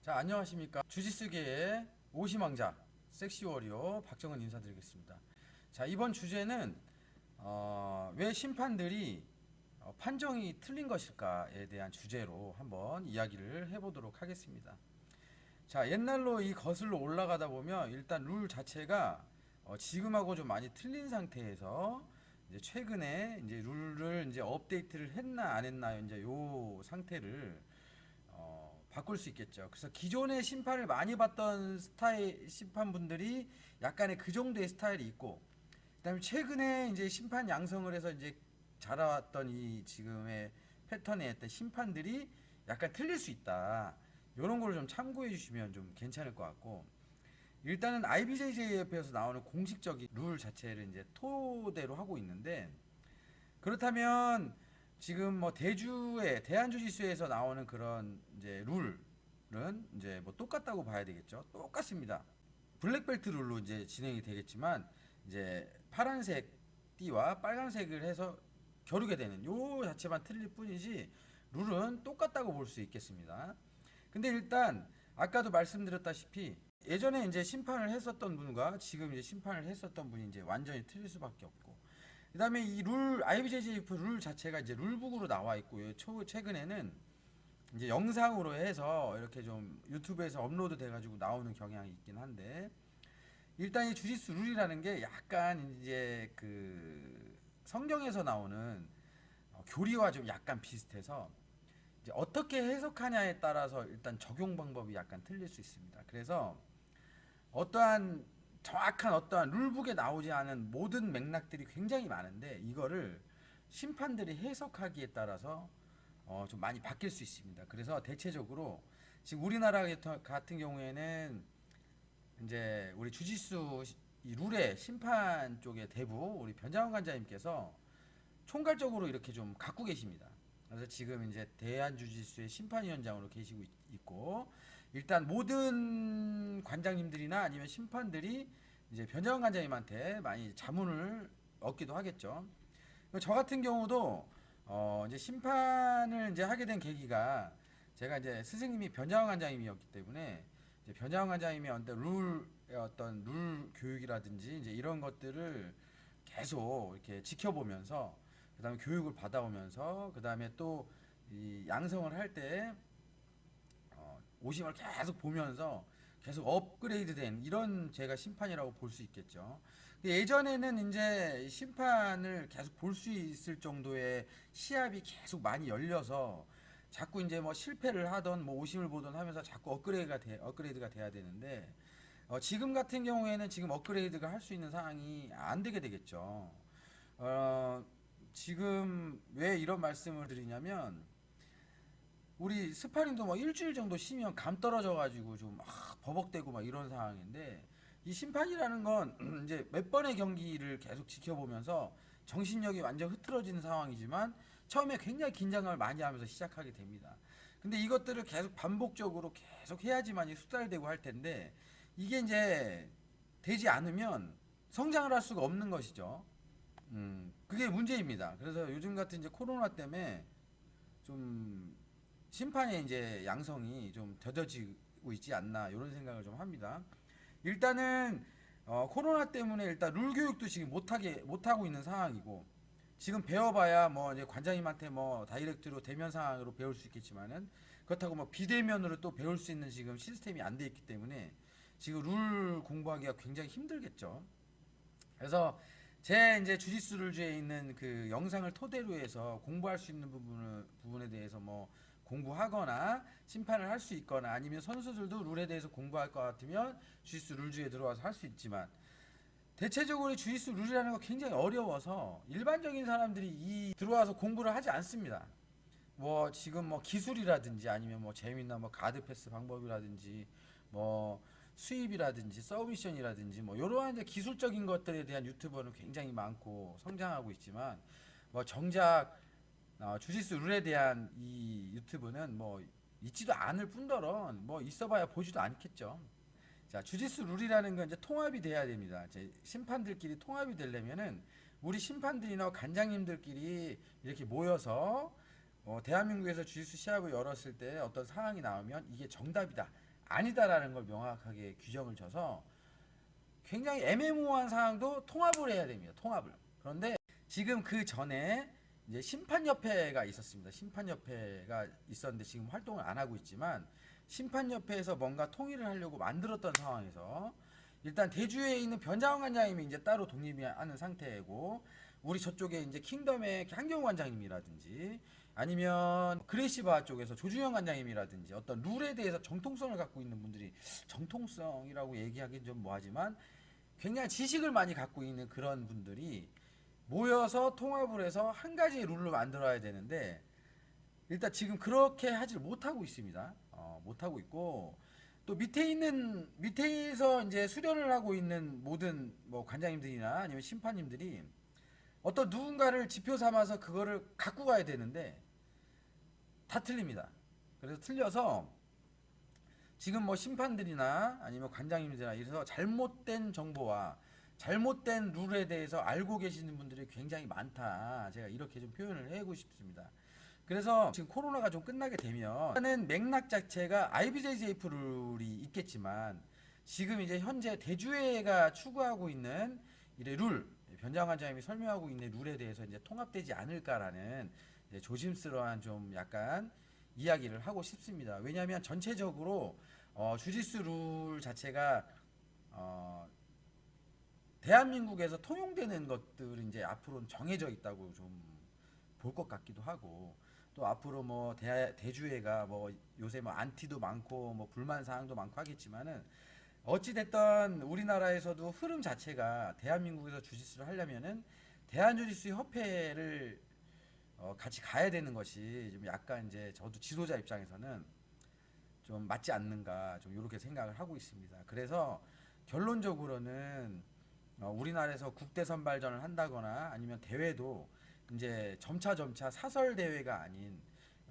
자, 안녕하십니까. 주짓수계의 오심왕자, 섹시워리어 박정은 인사드리겠습니다. 자, 이번 주제는 왜 심판들이 판정이 틀린 것일까에 대한 주제로 한번 이야기를 해보도록 하겠습니다. 자, 옛날로 이 거슬러 올라가다 보면 일단 룰 자체가 지금하고 좀 많이 틀린 상태에서 이제 최근에 이제 룰을 이제 업데이트를 했나 안 했나 이제 요 상태를 바꿀 수 있겠죠. 그래서 기존의 심판을 많이 봤던 스타일 심판분들이 약간의 그 정도의 스타일이 있고, 그다음에 최근에 이제 심판 양성을 해서 이제 자라왔던 이 지금의 패턴에 했던 심판들이 약간 틀릴 수 있다. 이런 걸 좀 참고해 주시면 좀 괜찮을 것 같고, 일단은 IBJJF에서 나오는 공식적인 룰 자체를 이제 토대로 하고 있는데, 그렇다면 지금 뭐 대주에 대한주짓수에서 나오는 그런 이제 룰은 이제 뭐 똑같다고 봐야 되겠죠. 똑같습니다. 블랙벨트 룰로 이제 진행이 되겠지만 이제 파란색 띠와 빨간색을 해서 겨루게 되는 요 자체만 틀릴 뿐이지 룰은 똑같다고 볼 수 있겠습니다. 근데 일단 아까도 말씀드렸다시피 예전에 이제 심판을 했었던 분과 지금 이제 심판을 했었던 분이 이제 완전히 틀릴 수밖에 없고, 그다음에 이 룰 IBJJF 룰 자체가 이제 룰북으로 나와 있고요. 최근에는 이제 영상으로 해서 이렇게 좀 유튜브에서 업로드 돼가지고 나오는 경향이 있긴 한데, 일단 이 주짓수 룰이라는 게 약간 이제 그 성경에서 나오는 교리와 좀 약간 비슷해서 이제 어떻게 해석하냐에 따라서 일단 적용 방법이 약간 틀릴 수 있습니다. 그래서 어떠한 정확한 어떠한 룰북에 나오지 않은 모든 맥락들이 굉장히 많은데 이거를 심판들이 해석하기에 따라서 좀 많이 바뀔 수 있습니다. 그래서 대체적으로 지금 우리나라 같은 경우에는 이제 우리 주짓수 이 룰의 심판 쪽의 대부 우리 변장훈 관장님께서 총괄적으로 이렇게 좀 갖고 계십니다. 그래서 지금 이제 대한주짓수의 심판위원장으로 계시고 있고, 일단 모든 관장님들이나 아니면 심판들이 이제 변정환 관장님한테 많이 자문을 얻기도 하겠죠. 저 같은 경우도 이제 심판을 이제 하게 된 계기가 제가 이제 스승님이 변장환 관장님이었기 때문에 이제 변장환 관장님이 어떤 룰 교육이라든지 이제 이런 것들을 계속 이렇게 지켜보면서 그다음에 교육을 받아오면서 그다음에 또 이 양성을 할 때 오심을 계속 보면서 계속 업그레이드된 이런 제가 심판이라고 볼 수 있겠죠. 예전에는 이제 심판을 계속 볼 수 있을 정도의 시합이 계속 많이 열려서 자꾸 이제 뭐 실패를 하던 뭐 오심을 보던 하면서 자꾸 업그레이드가 돼야 되는데, 지금 같은 경우에는 지금 업그레이드가 할 수 있는 상황이 안 되게 되겠죠. 어, 지금 왜 이런 말씀을 드리냐면 우리 스파링도 뭐 일주일 정도 쉬면 감 떨어져 가지고 좀 버벅대고 막 이런 상황인데, 이 심판이라는 건 이제 몇 번의 경기를 계속 지켜보면서 정신력이 완전 흐트러지는 상황이지만 처음에 굉장히 긴장감을 많이 하면서 시작하게 됩니다. 근데 이것들을 계속 반복적으로 계속 해야지만이 숙달되고 할 텐데 이게 이제 되지 않으면 성장을 할 수가 없는 것이죠. 그게 문제입니다. 그래서 요즘 같은 이제 코로나 때문에 좀 심판의 이제 양성이 좀 더뎌지고 있지 않나 이런 생각을 좀 합니다. 일단은 코로나 때문에 일단 룰 교육도 지금 못하고 있는 상황이고, 지금 배워봐야 뭐 이제 관장님한테 뭐 다이렉트로 대면 상황으로 배울 수 있겠지만은 그렇다고 뭐 비대면으로 또 배울 수 있는 지금 시스템이 안 돼 있기 때문에 지금 룰 공부하기가 굉장히 힘들겠죠. 그래서 제 이제 주짓수 룰즈에 있는 그 영상을 토대로 해서 공부할 수 있는 부분에 대해서 뭐 공부하거나 심판을 할 수 있거나 아니면 선수들도 룰에 대해서 공부할 것 같으면 주짓수 룰즈에 들어와서 할 수 있지만, 대체적으로 주짓수 룰이라는 거 굉장히 어려워서 일반적인 사람들이 이 들어와서 공부를 하지 않습니다. 뭐 지금 뭐 기술이라든지 아니면 뭐 재미나 뭐 가드 패스 방법이라든지 뭐 수입이라든지 서브미션이라든지 뭐 이러한 이제 기술적인 것들에 대한 유튜버는 굉장히 많고 성장하고 있지만, 뭐 정작 주짓수 룰에 대한 이 유튜브는 뭐 있지도 않을 뿐더러 뭐 있어봐야 보지도 않겠죠. 자, 주짓수 룰이라는 건 이제 통합이 돼야 됩니다. 이제 심판들끼리 통합이 되려면은 우리 심판들이나 관장님들끼리 이렇게 모여서 대한민국에서 주짓수 시합을 열었을 때 어떤 상황이 나오면 이게 정답이다 아니다라는 걸 명확하게 규정을 져서 굉장히 애매모호한 상황도 통합을 해야 됩니다. 통합을. 그런데 지금 그 전에 이제 심판협회가 있었습니다. 심판협회가 있었는데 지금 활동을 안 하고 있지만 심판협회에서 뭔가 통일을 하려고 만들었던 상황에서 일단 대주에 있는 변장원 관장님이 이제 따로 독립하는 상태이고 우리 저쪽에 이제 킹덤의 한경우 관장님이라든지 아니면 그레이시바 쪽에서 조중현 관장님이라든지 어떤 룰에 대해서 정통성을 갖고 있는 분들이 정통성이라고 얘기하기는 좀 뭐하지만 굉장히 지식을 많이 갖고 있는 그런 분들이 모여서 통합을 해서 한 가지 룰을 만들어야 되는데 일단 지금 그렇게 하질 못하고 있습니다. 못하고 있고 또 밑에서 이제 수련을 하고 있는 모든 뭐 관장님들이나 아니면 심판님들이 어떤 누군가를 지표 삼아서 그거를 갖고 가야 되는데 다 틀립니다. 그래서 틀려서 지금 뭐 심판들이나 아니면 관장님들이나 이래서 잘못된 정보와 잘못된 룰에 대해서 알고 계시는 분들이 굉장히 많다. 제가 이렇게 좀 표현을 하고 싶습니다. 그래서 지금 코로나가 좀 끝나게 되면 일단은 맥락 자체가 IBJJF 룰이 있겠지만 지금 이제 현재 대주회가 추구하고 있는 이래 룰 변장 관장님이 설명하고 있는 룰에 대해서 이제 통합되지 않을까라는 이제 조심스러운 좀 약간 이야기를 하고 싶습니다. 왜냐하면 전체적으로 주짓수 룰 자체가 대한민국에서 통용되는 것들은 이제 앞으로는 정해져 있다고 좀 볼 것 같기도 하고 또 앞으로 뭐 대주회가 뭐 요새 뭐 안티도 많고 뭐 불만 사항도 많고 하겠지만은 어찌 됐든 우리나라에서도 흐름 자체가 대한민국에서 주짓수를 하려면은 대한주짓수 협회를 같이 가야 되는 것이 좀 약간 이제 저도 지도자 입장에서는 좀 맞지 않는가 좀 이렇게 생각을 하고 있습니다. 그래서 결론적으로는 우리나라에서 국대 선발전을 한다거나 아니면 대회도 이제 점차 사설 대회가 아닌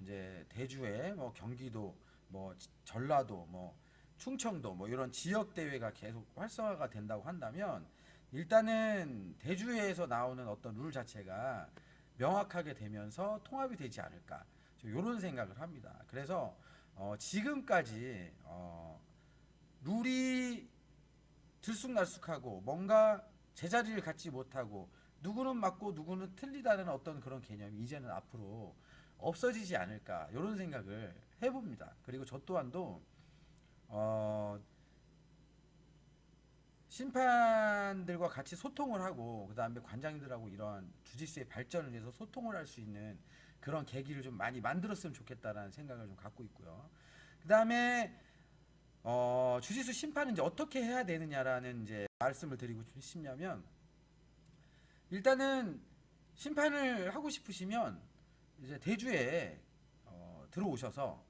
이제 대주에 뭐 경기도 뭐 전라도 뭐 충청도 뭐 이런 지역 대회가 계속 활성화가 된다고 한다면 일단은 대주에서 나오는 어떤 룰 자체가 명확하게 되면서 통합이 되지 않을까 이런 생각을 합니다. 그래서 지금까지 룰이 들쑥날쑥하고 뭔가 제자리를 갖지 못하고 누구는 맞고 누구는 틀리다는 어떤 그런 개념이 이제는 앞으로 없어지지 않을까 이런 생각을 해봅니다. 그리고 저 또한도 심판들과 같이 소통을 하고 그 다음에 관장들하고 이런 주짓수의 발전을 위해서 소통을 할 수 있는 그런 계기를 좀 많이 만들었으면 좋겠다라는 생각을 좀 갖고 있고요. 그 다음에 주짓수 심판은 이제 어떻게 해야 되느냐라는 이제 말씀을 드리고 싶냐면 일단은 심판을 하고 싶으시면 이제 대주에 들어오셔서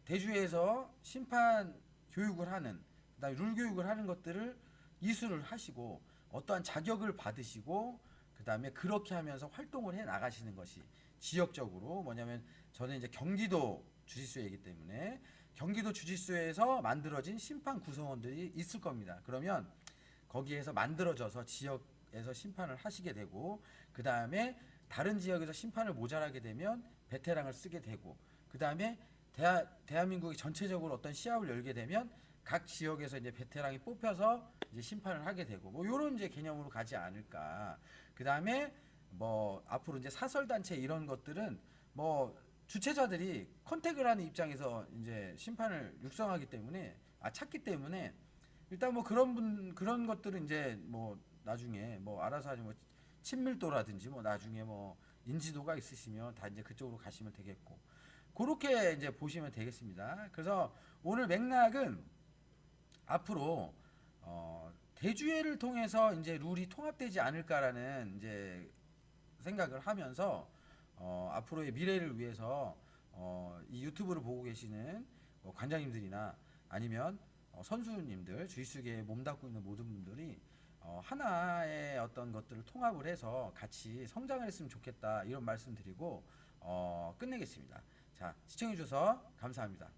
대주에서 심판 교육을 하는 그다음에 룰 교육을 하는 것들을 이수를 하시고 어떠한 자격을 받으시고 그다음에 그렇게 하면서 활동을 해 나가시는 것이 지역적으로 뭐냐면 저는 이제 경기도 주짓수회이기 때문에 경기도 주짓수회에서 만들어진 심판 구성원들이 있을 겁니다. 그러면 거기에서 만들어져서 지역에서 심판을 하시게 되고 그 다음에 다른 지역에서 심판을 모자라게 되면 베테랑을 쓰게 되고 그 다음에 대한민국이 전체적으로 어떤 시합을 열게 되면 각 지역에서 이제 베테랑이 뽑혀서 이제 심판을 하게 되고 뭐 요런 이제 개념으로 가지 않을까. 그 다음에 뭐 앞으로 이제 사설 단체 이런 것들은 뭐 주최자들이 컨택을 하는 입장에서 이제 심판을 육성하기 때문에 찾기 때문에 일단 뭐 그런 것들은 이제 뭐 나중에 뭐 알아서 하지 뭐 친밀도라든지 뭐 나중에 뭐 인지도가 있으시면 다 이제 그쪽으로 가시면 되겠고 그렇게 이제 보시면 되겠습니다. 그래서 오늘 맥락은 앞으로 대주회를 통해서 이제 룰이 통합되지 않을까라는 이제 생각을 하면서 앞으로의 미래를 위해서 이 유튜브를 보고 계시는 관장님들이나 아니면 선수님들 주짓수계에 몸담고 있는 모든 분들이 하나의 어떤 것들을 통합을 해서 같이 성장을 했으면 좋겠다 이런 말씀 드리고 끝내겠습니다. 자, 시청해 주셔서 감사합니다.